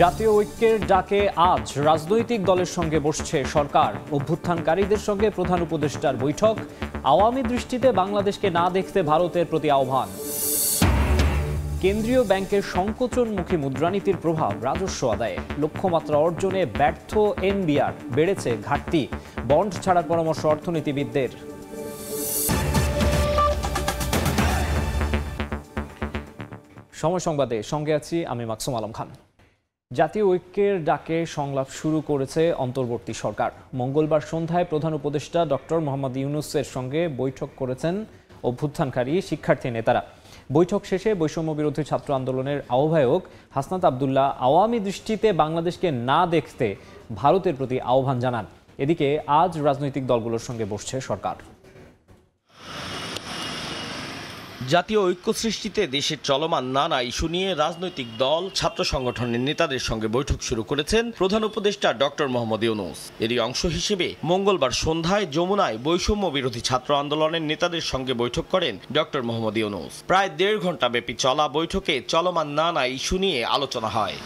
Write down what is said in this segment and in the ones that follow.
জাতীয় ঐক্যের ডাকে আজ রাজনৈতিক দলের সঙ্গে বসছে সরকার। অভ্যুত্থানকারীদের সঙ্গে প্রধান উপদেষ্টার বৈঠক। আওয়ামী দৃষ্টিতে বাংলাদেশকে না দেখতে ভারতের প্রতি আহ্বান। কেন্দ্রীয় ব্যাংকের সংকোচনমুখী মুদ্রানীতির প্রভাব রাজস্ব আদায়ে। লক্ষ্যমাত্রা অর্জনে ব্যর্থ এনবিআর, বেড়েছে ঘাটতি। বন্ড ছাড়ার পরামর্শ অর্থনীতিবিদদের। সময় সংবাদে সঙ্গে আছি আমি মাকসুম আলম খান। জাতীয় ঐক্যের ডাকে সংলাপ শুরু করেছে অন্তর্বর্তী সরকার। মঙ্গলবার সন্ধ্যায় প্রধান উপদেষ্টা ডক্টর মোহাম্মদ ইউনূসের সঙ্গে বৈঠক করেছেন অভ্যুত্থানকারী শিক্ষার্থী নেতারা। বৈঠক শেষে বৈষম্য বিরোধী ছাত্র আন্দোলনের আহ্বায়ক হাসনাত আবদুল্লাহ আওয়ামী দৃষ্টিতে বাংলাদেশকে না দেখতে ভারতের প্রতি আহ্বান জানান। এদিকে আজ রাজনৈতিক দলগুলোর সঙ্গে বসছে সরকার। জাতীয় ঐক্য সৃষ্টিতে দেশের চলমান নানা ইস্যু নিয়ে রাজনৈতিক দল, ছাত্র সংগঠনের নেতাদের সঙ্গে বৈঠক শুরু করেছেন প্রধান উপদেষ্টা ডক্টর মোহাম্মদ ইউনূস। এরই অংশ হিসেবে মঙ্গলবার সন্ধ্যায় যমুনায় বৈষম্য বিরোধী ছাত্র আন্দোলনের নেতাদের সঙ্গে বৈঠক করেন ডক্টর মোহাম্মদ ইউনূস। প্রায় 1.5 ঘন্টা ব্যাপী চলা বৈঠকে চলমান নানা ইস্যু নিয়ে আলোচনা হয়।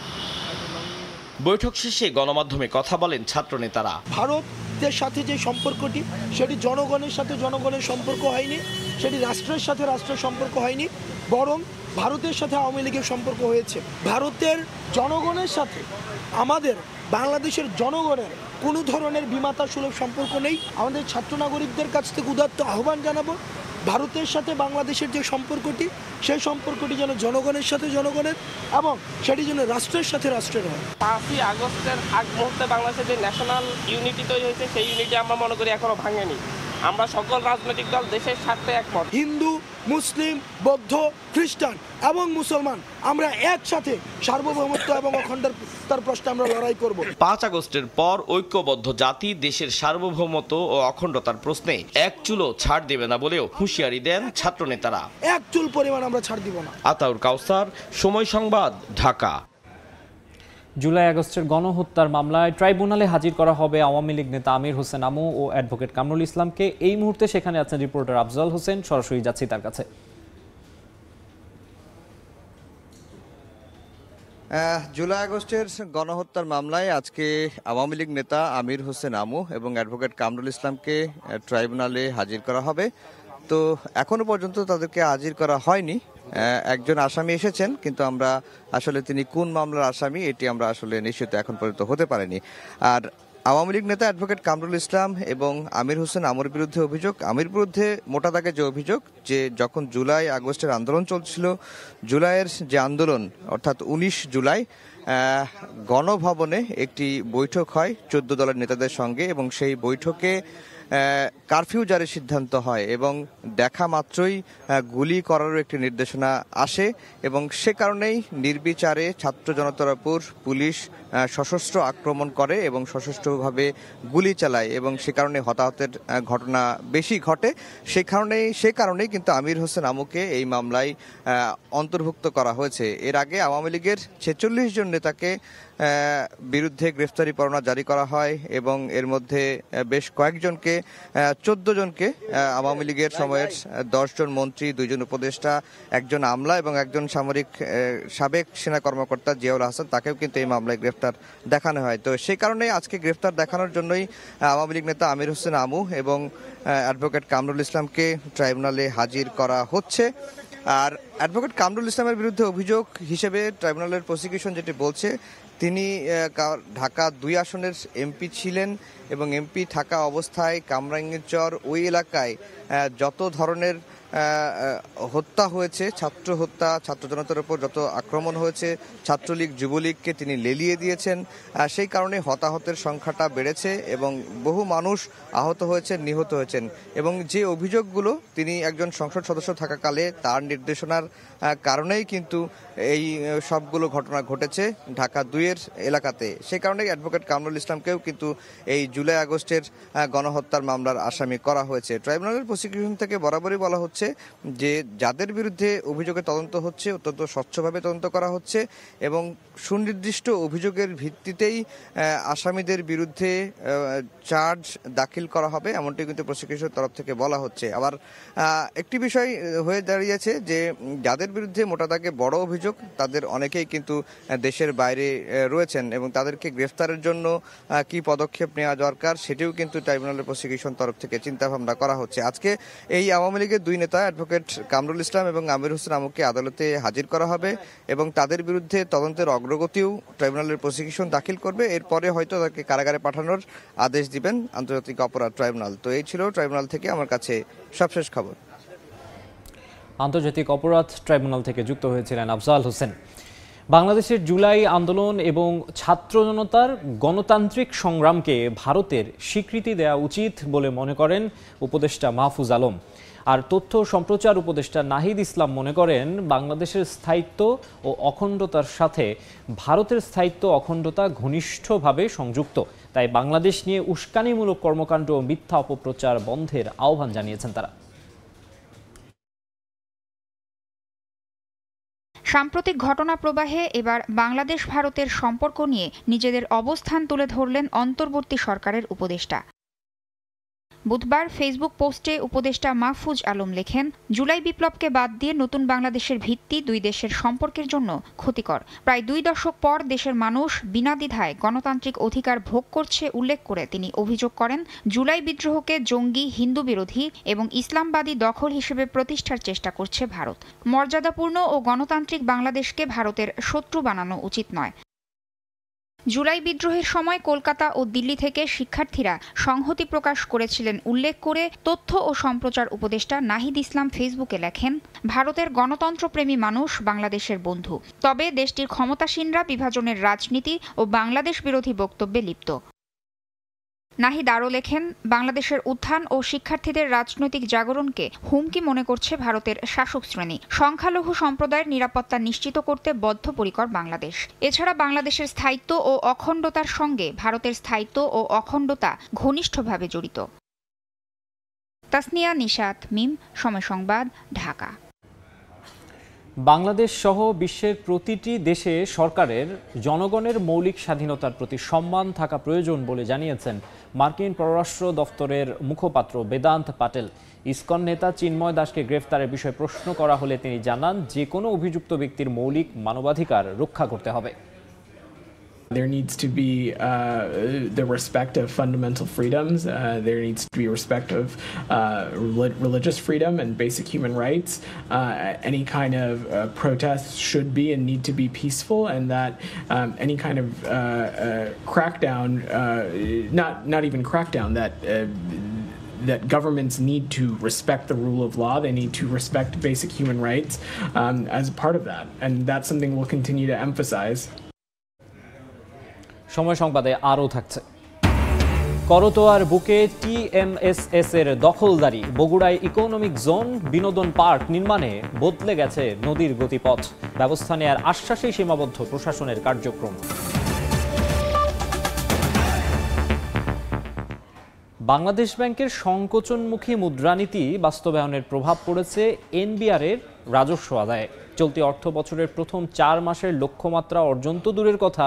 বৈঠক শেষে গণমাধ্যমে কথা বলেন ছাত্র নেতারা। ভারতের সাথে যে সম্পর্কটি, সেটি জনগণের সাথে জনগণের সম্পর্ক হয়নি, সেটি রাষ্ট্রের সাথে রাষ্ট্রের সম্পর্ক হয়নি, বরং ভারতের সাথে আওয়ামী লীগের সম্পর্ক হয়েছে। ভারতের জনগণের সাথে আমাদের বাংলাদেশের জনগণের কোনো ধরনের বিমাতা সুলভ সম্পর্ক নেই। আমাদের ছাত্র নাগরিকদের কাছ থেকে উদাত্ত আহ্বান জানাবো, ভারতের সাথে বাংলাদেশের যে সম্পর্কটি, সেই সম্পর্কটি যেন জনগণের সাথে জনগণের এবং সেটি যেন রাষ্ট্রের সাথে রাষ্ট্রের হয়। 5ই আগস্টের আগ মুহূর্তে বাংলাদেশের যে ন্যাশনাল ইউনিটি তৈরি হয়েছে, সেই ইউনিটি আমরা মনে করি এখনো ভাঙেনি। আমরা সকল রাজনৈতিক দল দেশের স্বার্থে একমত। হিন্দু, মুসলিম, বৌদ্ধ, খ্রিস্টান এবং মুসলমান আমরা একসাথে সার্বভৌমত্ব এবং অখণ্ডতার প্রশ্নে আমরা লড়াই করব। 5 আগস্টের পর ঐক্যবদ্ধ জাতি দেশের সার্বভৌমত্ব ও অখণ্ডতার প্রশ্নে এক চুলও ছাড় দেবে না বলেও হুঁশিয়ারি দেন ছাত্র নেতারা। এক চুল পরিমাণ আমরা ছাড় দিব না। আতাউর কাউসার, সময় সংবাদ, ঢাকা। জুলাই আগস্টের গণহত্যার মামলায় ট্রাইব্যুনালে হাজির করা হবে আওয়ামী লীগ নেতা আমির হোসেন আমু ও অ্যাডভোকেট কামরুল ইসলামকে। এই মুহূর্তে সেখানে আছেন রিপোর্টার আফজাল হোসেন। সরাসরি যাচ্ছি তার কাছে। জুলাই আগস্টের গণহত্যার মামলায় আজকে আওয়ামী লীগ নেতা আমির হোসেন আমু এবং অ্যাডভোকেট কামরুল ইসলামকে ট্রাইব্যুনালে হাজির করা হবে। তো এখনো পর্যন্ত তাদেরকে হাজির করা হয়নি। একজন আসামি এসেছেন, কিন্তু আমরা আসলে তিনি কোন মামলার আসামি এটি আমরা আসলে নিশ্চিত এখন পর্যন্ত হতে পারেনি। আর আওয়ামী লীগ নেতা অ্যাডভোকেট কামরুল ইসলাম এবং আমির হোসেন আমুর বিরুদ্ধে অভিযোগ, আমির বিরুদ্ধে মোটা দাগে যে অভিযোগ, যে যখন জুলাই আগস্টের আন্দোলন চলছিল, জুলাইয়ের যে আন্দোলন অর্থাৎ 19 জুলাই গণভবনে একটি বৈঠক হয় 14 দলের নেতাদের সঙ্গে এবং সেই বৈঠকে কারফিউ জারির সিদ্ধান্ত হয় এবং দেখা মাত্রই গুলি করারও একটি নির্দেশনা আসে এবং সে কারণেই নির্বিচারে ছাত্র জনতার উপর পুলিশ সশস্ত্র আক্রমণ করে এবং সশস্ত্রভাবে গুলি চালায় এবং সে কারণে হতাহতের ঘটনা বেশি ঘটে। সে কারণেই কিন্তু আমির হোসেন আমুকে এই মামলায় অন্তর্ভুক্ত করা হয়েছে। এর আগে আওয়ামী লীগের 46 জন নেতাকে বিরুদ্ধে গ্রেফতারি পরোয়ানা জারি করা হয় এবং এর মধ্যে বেশ কয়েকজনকে 14 জনকে আওয়ামী লীগের সময়ের 10 জন মন্ত্রী, 2 জন উপদেষ্টা, একজন আমলা এবং একজন সামরিক সাবেক সেনা কর্মকর্তা জিয়াউল হাসান, তাকেও কিন্তু এই মামলায় গ্রেফতার দেখানো হয়। তো সেই কারণে আজকে গ্রেফতার দেখানোর জন্যই আওয়ামী লীগ নেতা আমির হোসেন আমু এবং অ্যাডভোকেট কামরুল ইসলামকে ট্রাইব্যুনালে হাজির করা হচ্ছে। আর অ্যাডভোকেট কামরুল ইসলামের বিরুদ্ধে অভিযোগ হিসেবে ট্রাইব্যুনালের প্রসিকিউশন যেটি বলছে, তিনি ঢাকা 2 আসনের এমপি ছিলেন এবং এমপি থাকা অবস্থায় কামরাঙ্গীরচর ওই এলাকায় যত ধরনের হত্যা হয়েছে, ছাত্র হত্যা, ছাত্র জনতার উপর যত আক্রমণ হয়েছে, ছাত্রলীগ যুবলীগকে তিনি লেলিয়ে দিয়েছেন। সেই কারণে হতাহতের সংখ্যাটা বেড়েছে এবং বহু মানুষ আহত হয়েছেন, নিহত হয়েছেন এবং যে অভিযোগগুলো তিনি একজন সংসদ সদস্য থাকাকালে তার নির্দেশনার কারণেই কিন্তু এই সবগুলো ঘটনা ঘটেছে ঢাকা 2-এর এলাকাতে। সেই কারণে অ্যাডভোকেট কামরুল ইসলামকেও কিন্তু এই জুলাই আগস্টের গণহত্যার মামলার আসামি করা হয়েছে। ট্রাইব্যুনালের প্রসিকিউশন থেকে বরাবরই বলা হচ্ছে হচ্ছে যে যাদের বিরুদ্ধে অভিযোগে তদন্ত হচ্ছে অত্যন্ত স্বচ্ছভাবে তদন্ত করা হচ্ছে এবং সুনির্দিষ্ট অভিযোগের ভিত্তিতেই আসামিদের বিরুদ্ধে চার্জ দাখিল করা হবে, এমনটি কিন্তু প্রসিকিউশনের তরফ থেকে বলা হচ্ছে। আবার একটি বিষয় হয়ে দাঁড়িয়েছে যে যাদের বিরুদ্ধে মোটা দাগে বড় অভিযোগ তাদের অনেকেই কিন্তু দেশের বাইরে রয়েছেন এবং তাদেরকে গ্রেফতারের জন্য কি পদক্ষেপ নেওয়া দরকার সেটিও কিন্তু ট্রাইব্যুনালের প্রসিকিউশন তরফ থেকে চিন্তাভাবনা করা হচ্ছে। আজকে এই আওয়ামী লীগের দুই নেতা অ্যাডভোকেট কামরুল ইসলাম এবং আমির হোসেন আমুকে আদালতে হাজির করা হবে এবং তাদের বিরুদ্ধে তদন্তের অগ্রগতিও ট্রাইব্যুনালের প্রসিকিউশন দাখিল করবে। এরপরে হয়তো তাকে কারাগারে পাঠানোর আদেশ দিবেন আন্তর্জাতিক অপরাধ ট্রাইব্যুনাল। তো এই ছিল ট্রাইব্যুনাল থেকে আমার কাছে সবশেষ খবর। আন্তর্জাতিক অপরাধ ট্রাইব্যুনাল থেকে যুক্ত হয়েছিলেন আফজাল হোসেন। বাংলাদেশের জুলাই আন্দোলন এবং ছাত্র জনতার গণতান্ত্রিক সংগ্রামকে ভারতের স্বীকৃতি দেওয়া উচিত বলে মনে করেন উপদেষ্টা মাহফুজ আলম। আর তথ্য সম্প্রচার উপদেষ্টা নাহিদ ইসলাম মনে করেন বাংলাদেশের স্থায়িত্ব ও অখণ্ডতার সাথে ভারতের স্থায়িত্ব অখণ্ডতা ঘনিষ্ঠভাবে সংযুক্ত, তাই বাংলাদেশ নিয়ে উস্কানিমূলক কর্মকাণ্ড ও মিথ্যা অপপ্রচার বন্ধের আহ্বান জানিয়েছেন তারা। সাম্প্রতিক ঘটনা প্রবাহে এবার বাংলাদেশ ভারতের সম্পর্ক নিয়ে নিজেদের অবস্থান তুলে ধরলেন অন্তর্বর্তী সরকারের উপদেষ্টা। বুধবার ফেসবুক পোস্টে উপদেষ্টা মাহফুজ আলম লেখেন, জুলাই বিপ্লবকে বাদ দিয়ে নতুন বাংলাদেশের ভিত্তি দুই দেশের সম্পর্কের জন্য ক্ষতিকর। প্রায় 2 দশক পর দেশের মানুষ বিনা দ্বিধায় গণতান্ত্রিক অধিকার ভোগ করছে উল্লেখ করে তিনি অভিযোগ করেন, জুলাই বিদ্রোহকে জঙ্গি, হিন্দু বিরোধী এবং ইসলামবাদী দখল হিসেবে প্রতিষ্ঠার চেষ্টা করছে ভারত। মর্যাদাপূর্ণ ও গণতান্ত্রিক বাংলাদেশকে ভারতের শত্রু বানানো উচিত নয়। জুলাই বিদ্রোহের সময় কলকাতা ও দিল্লি থেকে শিক্ষার্থীরা সংহতি প্রকাশ করেছিলেন উল্লেখ করে তথ্য ও সম্প্রচার উপদেষ্টা নাহিদ ইসলাম ফেসবুকে লেখেন, ভারতের গণতন্ত্রপ্রেমী মানুষ বাংলাদেশের বন্ধু, তবে দেশটির ক্ষমতাসীনরা বিভাজনের রাজনীতি ও বাংলাদেশ বিরোধী বক্তব্যে লিপ্ত। নাহিদ আরও লেখেন, বাংলাদেশের উত্থান ও শিক্ষার্থীদের রাজনৈতিক জাগরণকে হুমকি মনে করছে ভারতের শাসক শ্রেণী। সংখ্যালঘু সম্প্রদায়ের নিরাপত্তা নিশ্চিত করতে বদ্ধপরিকর বাংলাদেশ। এছাড়া বাংলাদেশের স্থায়িত্ব ও অখণ্ডতার সঙ্গে ভারতের স্থায়িত্ব ও অখণ্ডতা ঘনিষ্ঠভাবে জড়িত। তাসনিয়া নিশাত, মিম, সময় সংবাদ, ঢাকা। বাংলাদেশ সহ বিশ্বের প্রতিটি দেশে সরকারের জনগণের মৌলিক স্বাধীনতার প্রতি সম্মান থাকা প্রয়োজন বলে জানিয়েছেন মার্কিন পররাষ্ট্র দফতরের মুখপাত্র বেদান্ত পাটেল। ইসকন নেতা চিন্ময় দাসকে গ্রেফতারের বিষয়ে প্রশ্ন করা হলে তিনি জানান, যে কোনো অভিযুক্ত ব্যক্তির মৌলিক মানবাধিকার রক্ষা করতে হবে। There needs to be the respect of fundamental freedoms. There needs to be respect of religious freedom and basic human rights. Any kind of protest should be and need to be peaceful, and that any kind of crackdown, not even crackdown, that governments need to respect the rule of law. They need to respect basic human rights as part of that, and that's something we'll continue to emphasize. সময় সংবাদে আরও থাকছে। করতোয়ার বুকে TMSS এর দখলদারি, বগুড়ায় economic zone, বিনোদন park নির্মাণে বদলে গেছে নদীর গতিপথ। ব্যবস্থা নেয়ার আশ্বাসেই সীমাবদ্ধ প্রশাসনের কার্যক্রম। বাংলাদেশ ব্যাংকের সংকোচনমুখী মুদ্রানীতি বাস্তবায়নের প্রভাব পড়েছে NBR এর রাজস্ব আদায়ে। চলতি অর্থ বছরের প্রথম 4 মাসের লক্ষ্যমাত্রা অর্জন তো দূরের কথা,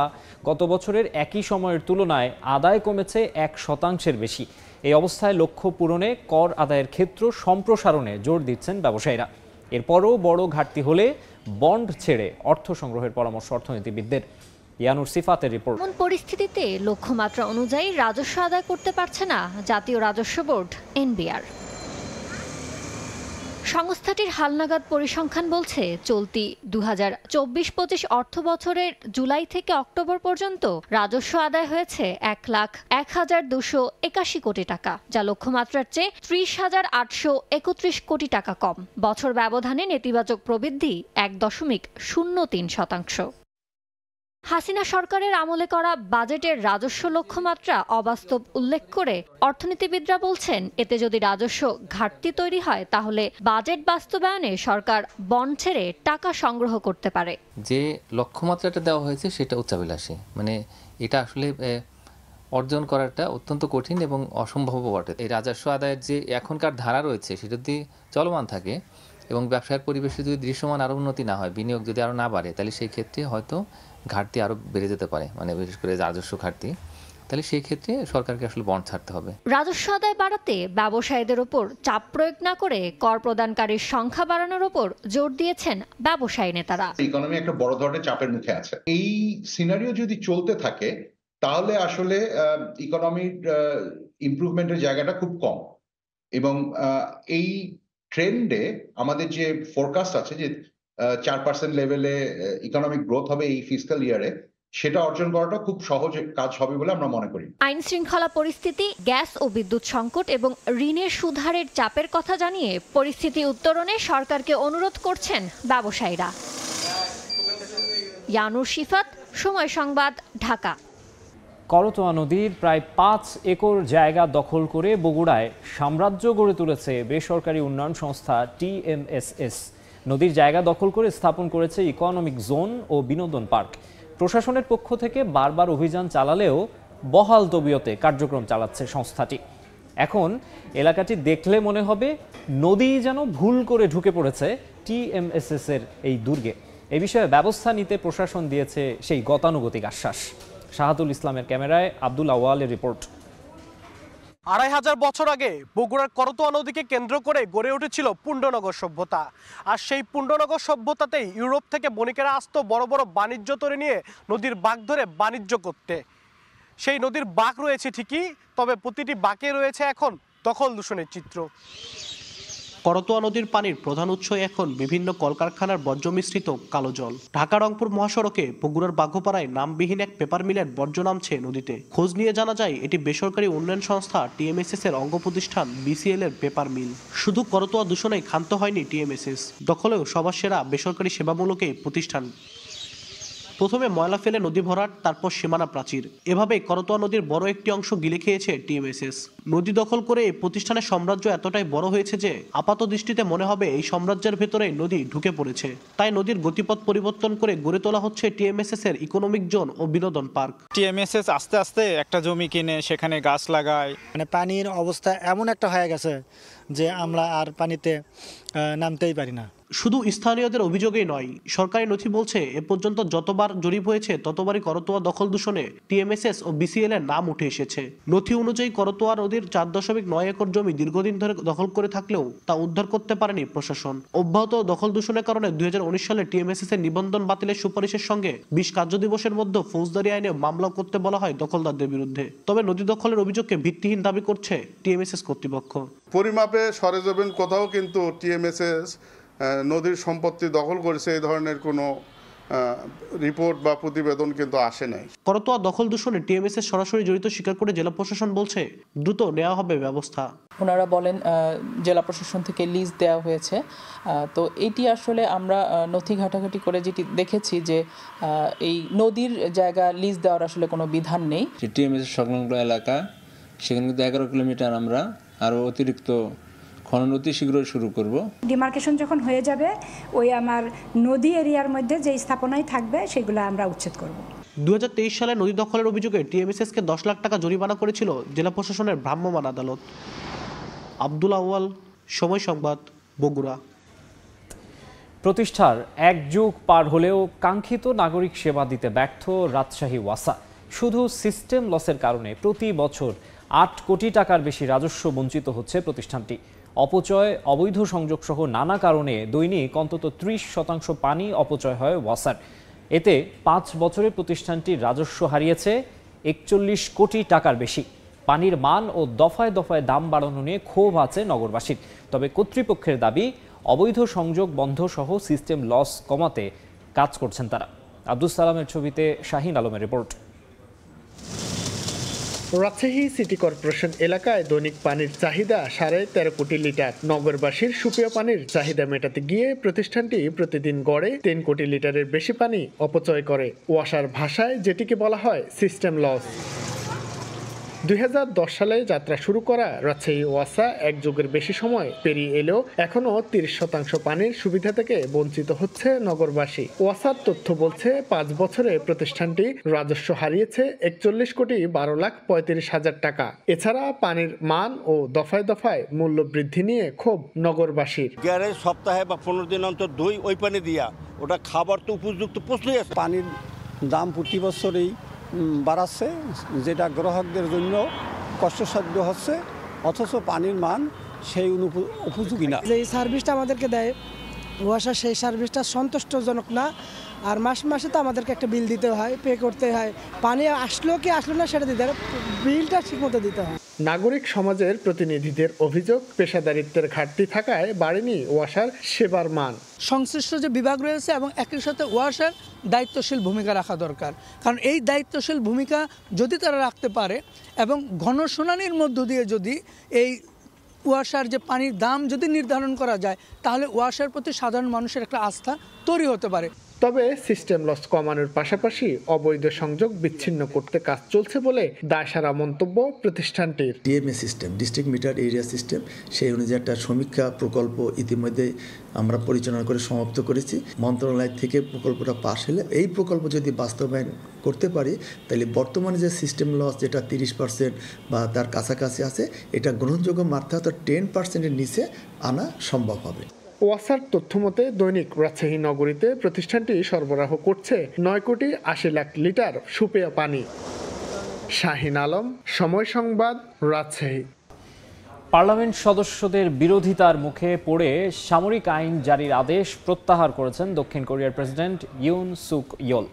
গত বছরের একই সময়ের তুলনায় আদায় কমেছে 1% বেশি। এই অবস্থায় লক্ষ্য পূরণে কর আদায়ের ক্ষেত্র সম্প্রসারণে জোর দিচ্ছেন ব্যবসায়ীরা। এরপরও বড় ঘাটতি হলে বন্ড ছেড়ে অর্থ সংগ্রহের পরামর্শ অর্থনীতিবিদদের। ইয়ানুর সিফাতের রিপোর্ট। এমন পরিস্থিতিতে লক্ষ্যমাত্রা অনুযায়ী রাজস্ব আদায় করতে পারছে না জাতীয় রাজস্ব বোর্ড NBR। সংস্থাটির হালনাগাদ পরিসংখ্যান বলছে, চলতি 2024-25 অর্থ বছরের জুলাই থেকে অক্টোবর পর্যন্ত রাজস্ব আদায় হয়েছে 1,01,281 কোটি টাকা, যা লক্ষ্যমাত্রার চেয়ে 30,831 কোটি টাকা কম। বছর ব্যবধানে নেতিবাচক প্রবৃদ্ধি 1.03%। হাসিনা সরকারের আমলে করা বাজেটের রাজস্ব লক্ষ্যমাত্রা অবাস্তব উল্লেখ করে অর্থনীতিবিদরা বলছেন, এতে যদি রাজস্ব ঘাটতি তৈরি হয় তাহলে বাজেট বাস্তবায়নে সরকার বন্ড ছেড়ে টাকা সংগ্রহ করতে পারে। যে লক্ষ্যমাত্রাটা দেওয়া হয়েছে সেটা উচ্চাভিলাষী, মানে এটা আসলে অর্জন করাটা অত্যন্ত কঠিন এবং অসম্ভব বটে। এই রাজস্ব আদায়ের যে এখনকার ধারা রয়েছে সেটা যদি চলমান থাকে এবং ব্যবসায়ের পরিবেশে যদি দৃশ্যমান আরও উন্নতি না হয়, বিনিয়োগ যদি আরও না বাড়ে, তাহলে সেই ক্ষেত্রে হয়তো ঘাটতি আরও বেড়ে যেতে পারে, মানে বিশেষ করে রাজস্ব ঘাটতি। তাহলে সেই ক্ষেত্রে সরকারকে আসলে বন্ড ছাড়তে হবে। রাজস্ব আদায় বাড়াতে ব্যবসায়ীদের উপর চাপ প্রয়োগ না করে কর প্রদানকারীর সংখ্যা বাড়ানোর উপর জোর দিয়েছেন ব্যবসায়ী নেতারা। ইকোনমি একটা বড় ধরনের চাপের মুখে আছে। এই সিনারিও যদি চলতে থাকে তাহলে আসলে ইকোনমির ইমপ্রুভমেন্টের জায়গাটা খুব কম, এবং এই ট্রেন্ডে আমাদের যে ফোরকাস্ট আছে যে 4% লেভেলে ইকোনমিক গ্রোথ হবে এই ফিসক্যাল ইয়ারে, সেটা অর্জন করাটা খুব সহজ কাজ হবে বলে আমরা মনে করি। আইন শৃঙ্খলা পরিস্থিতি, গ্যাস ও বিদ্যুৎ সংকট এবং ঋণের সুদহারের চাপের কথা জানিয়ে পরিস্থিতি উত্তরণে সরকারকে অনুরোধ করছেন ব্যবসায়ীরা। ইয়ানুর শিফাত, সময় সংবাদ, ঢাকা। করতোয়া নদীর প্রায় 5 একর জায়গা দখল করে বগুড়ায় সাম্রাজ্য গড়ে তুলেছে বেসরকারি উন্নয়ন সংস্থা TMSS। নদীর জায়গা দখল করে স্থাপন করেছে ইকোনমিক জোন ও বিনোদন পার্ক। প্রশাসনের পক্ষ থেকে বারবার অভিযান চালালেও বহাল তবিয়তে কার্যক্রম চালাচ্ছে সংস্থাটি। এখন এলাকাটি দেখলে মনে হবে নদী যেন ভুল করে ঢুকে পড়েছে TMSS এর এই দুর্গে। এ বিষয়ে ব্যবস্থা নিতে প্রশাসন দিয়েছে সেই গতানুগতিক আশ্বাস। শাহাদুল ইসলামের ক্যামেরায় আব্দুল আওয়ালের রিপোর্ট। 2500 বছর আগে বগুড়ার করতোয়া নদীকে কেন্দ্র করে গড়ে উঠেছিল পুণ্ডনগর সভ্যতা। আর সেই পুণ্ডনগর সভ্যতাতেই ইউরোপ থেকে বণিকেরা আসতো বড় বড় বাণিজ্য তরে নিয়ে নদীর বাঁক ধরে বাণিজ্য করতে। সেই নদীর বাঁক রয়েছে ঠিকই, তবে প্রতিটি বাঁকে রয়েছে এখন দখল দূষণের চিত্র। করতোয়া নদীর পানির প্রধান উৎস এখন বিভিন্ন কলকারখানার বর্জ্য মিশ্রিত কালো জল। ঢাকা রংপুর মহাসড়কে বগুড়ার বাঘোপাড়ায় নামবিহীন এক পেপার মিলের বর্জ্য নামছে নদীতে। খোঁজ নিয়ে জানা যায় এটি বেসরকারি উন্নয়ন সংস্থা TMSS এর অঙ্গ প্রতিষ্ঠান BCL এর পেপার মিল। শুধু করতোয়া দূষণেই ক্ষান্ত হয়নি TMSS, দখলেও সবার সেরা বেসরকারি সেবামূলক এই প্রতিষ্ঠান। প্রথমে ময়লা ফেলে নদী ভরাট, তারপর সীমানা প্রাচীর, এভাবেই করতোয়া নদীর বড় একটি অংশ গিলে খেয়েছে TMSS। নদী দখল করে এই প্রতিষ্ঠানের সাম্রাজ্য এতটাই বড় হয়েছে যে আপাত দৃষ্টিতে মনে হবে এই সাম্রাজ্যের ভেতরে নদী ঢুকে পড়েছে। তাই নদীর গতিপথ পরিবর্তন করে গড়ে তোলা হচ্ছে TMSS এর ইকোনমিক জোন ও বিনোদন পার্ক। TMSS আস্তে আস্তে একটা জমি কিনে সেখানে গাছ লাগায়। মানে পানির অবস্থা এমন একটা হয়ে গেছে যে আমরা আর পানিতে নামতেই পারি না। শুধু স্থানীয়দের অভিযোগই নয়, সরকারি নথি বলছে এ পর্যন্ত যতবার জরিপ হয়েছে ততবারই করতোয়া দখল দূষণে TMSS ও BCL এর নাম উঠে এসেছে। নথি অনুযায়ী করতোয়া নদীর 4.9 একর জমি দীর্ঘদিন ধরে দখল করে থাকলেও তা উদ্ধার করতে পারেনি প্রশাসন। অব্যাহত দখল দূষণের কারণে 2019 সালে TMSS এর নিবন্ধন বাতিলের সুপারিশের সঙ্গে 20 কার্যদিবসের মধ্যে ফৌজদারি আইনে মামলা করতে বলা হয় দখলদারদের বিরুদ্ধে। তবে নদী দখলের অভিযোগকে ভিত্তিহীন দাবি করছে TMSS কর্তৃপক্ষ। পরিমাপে সরেজমিন কোথাও কিন্তু TMSS নদীর সম্পত্তি দখল করেছে এই ধরনের কোনো রিপোর্ট বা প্রতিবেদন কিন্তু আসে নাই। করতোয়া দখল দূষণে TMSS সরাসরি জড়িত স্বীকার করে জেলা প্রশাসন বলছে দ্রুত নেওয়া হবে ব্যবস্থা। ওনারা বলেন জেলা প্রশাসন থেকে লিজ দেওয়া হয়েছে। তো এটি আসলে আমরা নথি ঘাটাঘাটি করে যেটি দেখেছি যে এই নদীর জায়গা লিজ দেওয়ার আসলে কোনো বিধান নেই। TMSS সংলগ্ন এলাকা সেখানে কিন্তু 11 কিলোমিটার আমরা আরও অতিরিক্ত খনন অতি শীঘ্রই শুরু করব। ডিমার্কেশন যখন হয়ে যাবে ওই আমার নদী এরিয়ার মধ্যে যে স্থাপনাই থাকবে সেগুলো আমরা উচ্ছেদ করব। 2023 সালে নদী দখলের অভিযোগে TMSS-কে 10 লাখ টাকা জরিমানা করেছিল জেলা প্রশাসনের ভ্রাম্যমাণ আদালত। আব্দুল আউয়াল, সময় সংবাদ, বগুড়া। প্রতিষ্ঠার 1 যুগ পার হলেও কাঙ্ক্ষিত নাগরিক সেবা দিতে ব্যর্থ রাজশাহী ওয়াসা। শুধু সিস্টেম লসের কারণে প্রতি বছর 8 কোটি টাকার বেশি রাজস্ব বঞ্চিত হচ্ছে প্রতিষ্ঠানটি। অপচয়, অবৈধ সংযোগ সহ নানা কারণে দৈনিক অন্তত 30% পানি অপচয় হয় ওয়াসার। এতে 5 বছরে প্রতিষ্ঠানটি রাজস্ব হারিয়েছে 41 কোটি টাকার বেশি। পানির মান ও দফায় দফায় দাম বাড়ানো নিয়ে ক্ষোভ আছে নগরবাসীর। তবে কর্তৃপক্ষের দাবি অবৈধ সংযোগ বন্ধ সহ সিস্টেম লস কমাতে কাজ করছেন তারা। আব্দুল সালামের ছবিতে শাহিন আলমের রিপোর্ট। রাজশাহী সিটি কর্পোরেশন এলাকায় দৈনিক পানির চাহিদা 13.5 কোটি লিটার। নগরবাসীর সুপেয় পানির চাহিদা মেটাতে গিয়ে প্রতিষ্ঠানটি প্রতিদিন গড়ে 3 কোটি লিটারের বেশি পানি অপচয় করে। ওয়াসার ভাষায় যেটিকে বলা হয় সিস্টেম লস। 2010 সালে যাত্রা শুরু করা রাজশাহী ওয়াসা এক যুগের বেশি সময় পেরিয়ে এলেও এখনও 30% পানির সুবিধা থেকে বঞ্চিত হচ্ছে নগরবাসী। ওয়াসার তথ্য বলছে 5 বছরে প্রতিষ্ঠানটি রাজস্ব হারিয়েছে 41,12,35,000 টাকা। এছাড়া পানির মান ও দফায় দফায় মূল্য বৃদ্ধি নিয়ে ক্ষোভ নগরবাসীর। গ্যারেজ সপ্তাহে বা 15 দিন অন্তর দই ওই পানি দিয়া ওটা খাবার তো উপযুক্ত প্রশ্নই আছে। পানির দাম প্রতি বছরেই বাড়াচ্ছে, যেটা গ্রাহকদের জন্য কষ্টসাধ্য হচ্ছে, অথচ পানির মান সেই উপযোগী না। যে সার্ভিসটা আমাদেরকে দেয় ওয়াসা, সেই সার্ভিসটা সন্তুষ্টজনক না। আর মাসে তো আমাদেরকে একটা বিল দিতে হয়, পে করতে হয়। পানি আসলো কি আসলো না সেটা দিতে হয়, বিলটা ঠিকমতো দিতে হয়। নাগরিক সমাজের প্রতিনিধিদের অভিযোগ, পেশাদারিত্বের ঘাটতি থাকায় বাড়েনি ওয়াসার সেবার মান। সংশ্লিষ্ট যে বিভাগ রয়েছে এবং একই সাথে ওয়াসার দায়িত্বশীল ভূমিকা রাখা দরকার, কারণ এই দায়িত্বশীল ভূমিকা যদি তারা রাখতে পারে এবং গণশুনানির মধ্য দিয়ে যদি এই ওয়াসার যে পানির দাম যদি নির্ধারণ করা যায়, তাহলে ওয়াসার প্রতি সাধারণ মানুষের একটা আস্থা তৈরি হতে পারে। তবে সিস্টেম লস কমানোর পাশাপাশি অবৈধ সংযোগ বিচ্ছিন্ন করতে কাজ চলছে বলে দায়সারা মন্তব্য প্রতিষ্ঠানটির। DMA system, district meter area system, সেই অনুযায়ী একটা সমীক্ষা প্রকল্প ইতিমধ্যে আমরা পরিচালনা করে সমাপ্ত করেছি। মন্ত্রণালয় থেকে প্রকল্পটা পাশ হলে এই প্রকল্প যদি বাস্তবায়ন করতে পারি, তাহলে বর্তমানে যে সিস্টেম লস যেটা 30% বা তার কাছাকাছি আছে, এটা গ্রহণযোগ্য মাত্রা তো 10%-এর নিচে আনা সম্ভব হবে। ওয়াসার তথ্যমতে দৈনিক রাজশাহী নগরীতে প্রতিষ্ঠানটি সরবরাহ করছে 9,80,00,000 লিটার সুপেয় পানি। শাহিন আলম, সময় সংবাদ, রাজশাহী। পার্লামেন্ট সদস্যদের বিরোধিতার মুখে পড়ে সামরিক আইন জারির আদেশ প্রত্যাহার করেছেন দক্ষিণ কোরিয়ার প্রেসিডেন্ট ইউন সুক ইয়োল।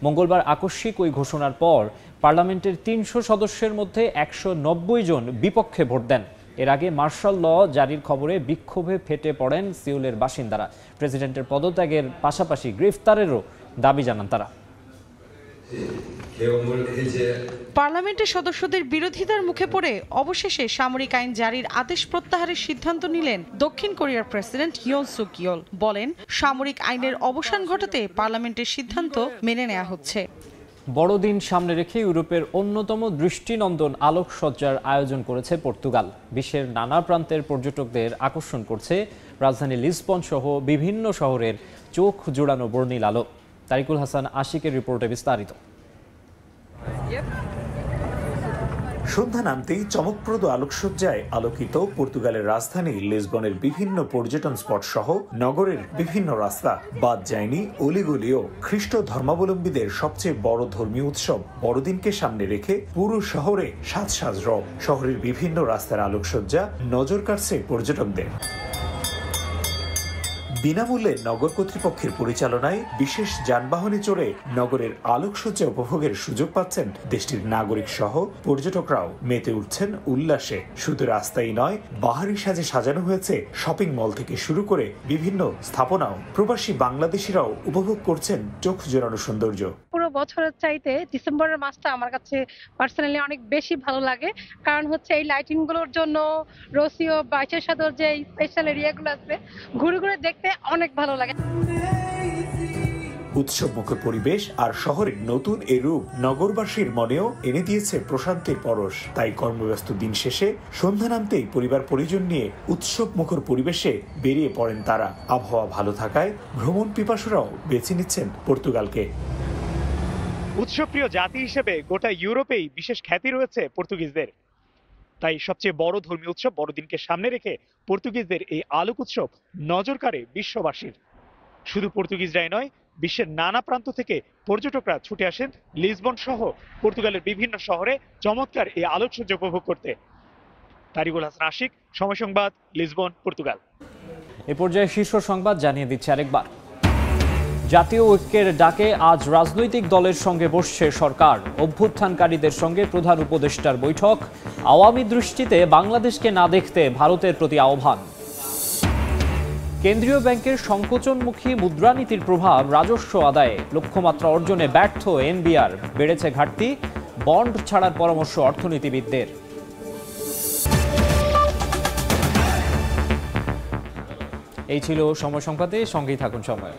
মঙ্গলবার আকস্মিক ওই ঘোষণার পর পার্লামেন্টের 300 সদস্যের মধ্যে 190 জন বিপক্ষে ভোট দেন। এর আগে মার্শাল ল জারির খবরে বিক্ষোভে ফেটে পড়েন সিউলের বাসিন্দারা। প্রেসিডেন্টের পদত্যাগের পাশাপাশি গ্রেফতারেরও দাবি জানান তারা। পার্লামেন্টের সদস্যদের বিরোধিতার মুখে পড়ে অবশেষে সামরিক আইন জারির আদেশ প্রত্যাহারের সিদ্ধান্ত নিলেন দক্ষিণ কোরিয়ার প্রেসিডেন্ট ইয়ন সুক ইয়োল। বলেন, সামরিক আইনের অবসান ঘটাতে পার্লামেন্টের সিদ্ধান্ত মেনে নেওয়া হচ্ছে। বড়দিন সামনে রেখে ইউরোপের অন্যতম দৃষ্টিনন্দন আলোকসজ্জার আয়োজন করেছে পর্তুগাল। বিশ্বের নানা প্রান্তের পর্যটকদের আকর্ষণ করছে রাজধানী লিসবন সহ বিভিন্ন শহরের চোখ জোড়ানো বর্ণিল আলো। তারিকুল হাসান আশিকের রিপোর্টে বিস্তারিত। সন্ধ্যা নামতেই চমকপ্রদ আলোকসজ্জায় আলোকিত পর্তুগালের রাজধানী লিসবনের বিভিন্ন পর্যটন স্পট সহ নগরের বিভিন্ন রাস্তা। বাদ যায়নি অলিগলিও। খ্রিস্ট ধর্মাবলম্বীদের সবচেয়ে বড় ধর্মীয় উৎসব বড়দিনকে সামনে রেখে পুরো শহরে সাজ রব। শহরের বিভিন্ন রাস্তার আলোকসজ্জা নজর কাড়ছে পর্যটকদের। বিনামূল্যে নগর কর্তৃপক্ষের পরিচালনায় বিশেষ যানবাহনে চড়ে নগরের আলোকসজ্জা উপভোগের সুযোগ পাচ্ছেন দেশটির নাগরিক সহ পর্যটকরাও। মেতে উঠছেন উল্লাসে। শুধু রাস্তাই নয়, বাহারি সাজে সাজানো হয়েছে শপিং মল থেকে শুরু করে বিভিন্ন স্থাপনাও। প্রবাসী বাংলাদেশিরাও উপভোগ করছেন চোখ জোড়ানো সৌন্দর্য। পুরো বছরের চাইতে ডিসেম্বরের মাসটা আমার কাছে পার্সোনালি অনেক বেশি ভালো লাগে, কারণ হচ্ছে এই লাইটিং গুলোর জন্য রসিও বাইচের সাথে যে স্পেশাল এরিয়াগুলো আছে ঘুরে ঘুরে দেখতে অনেক ভালো লাগে। উৎসবমুখর পরিবেশ আর শহরের নতুন এ রূপ নগরবাসীর মনেও এনে দিয়েছে প্রশান্তির পরশ। তাই কর্মব্যস্ত দিন শেষে সন্ধ্যা নামতেই পরিবার পরিজন নিয়ে উৎসবমুখর পরিবেশে বেরিয়ে পড়েন তারা। আবহাওয়া ভালো থাকায় ভ্রমণ পিপাসুরাও বেছে নিচ্ছেন পর্তুগালকে। উৎসবপ্রিয় জাতি হিসেবে গোটা ইউরোপেই বিশেষ খ্যাতি রয়েছে পর্তুগিজদের। তাই সবচেয়ে বড় ধর্মীয় উৎসব বড়দিনকে সামনে রেখে পর্তুগিজদের এই আলোক উৎসব নজর কাড়ে বিশ্ববাসীর। শুধু পর্তুগিজরাই নয়, বিশ্বের নানা প্রান্ত থেকে পর্যটকরা ছুটে আসেন লিসবন সহ পর্তুগালের বিভিন্ন শহরে চমৎকার এই আলোকসজ্জা উপভোগ করতে। তারিকুল হাসান আশিক, সময় সংবাদ, লিসবন, পর্তুগাল। এ পর্যায়ে শীর্ষ সংবাদ জানিয়ে দিচ্ছে আরেকবার। জাতীয় ঐক্যের ডাকে আজ রাজনৈতিক দলের সঙ্গে বসছে সরকার। অভ্যুত্থানকারীদের সঙ্গে প্রধান উপদেষ্টার বৈঠক। আওয়ামী দৃষ্টিতে বাংলাদেশকে না দেখতে ভারতের প্রতি আহ্বান। কেন্দ্রীয় ব্যাংকের সংকোচনমুখী মুদ্রানীতির প্রভাব রাজস্ব আদায়ে। লক্ষ্যমাত্রা অর্জনে ব্যর্থ এনবিআর। বেড়েছে ঘাটতি। বন্ড ছাড়ার পরামর্শ অর্থনীতিবিদদের। এই ছিল সময় সংবাদে। সঙ্গেই থাকুন সময়।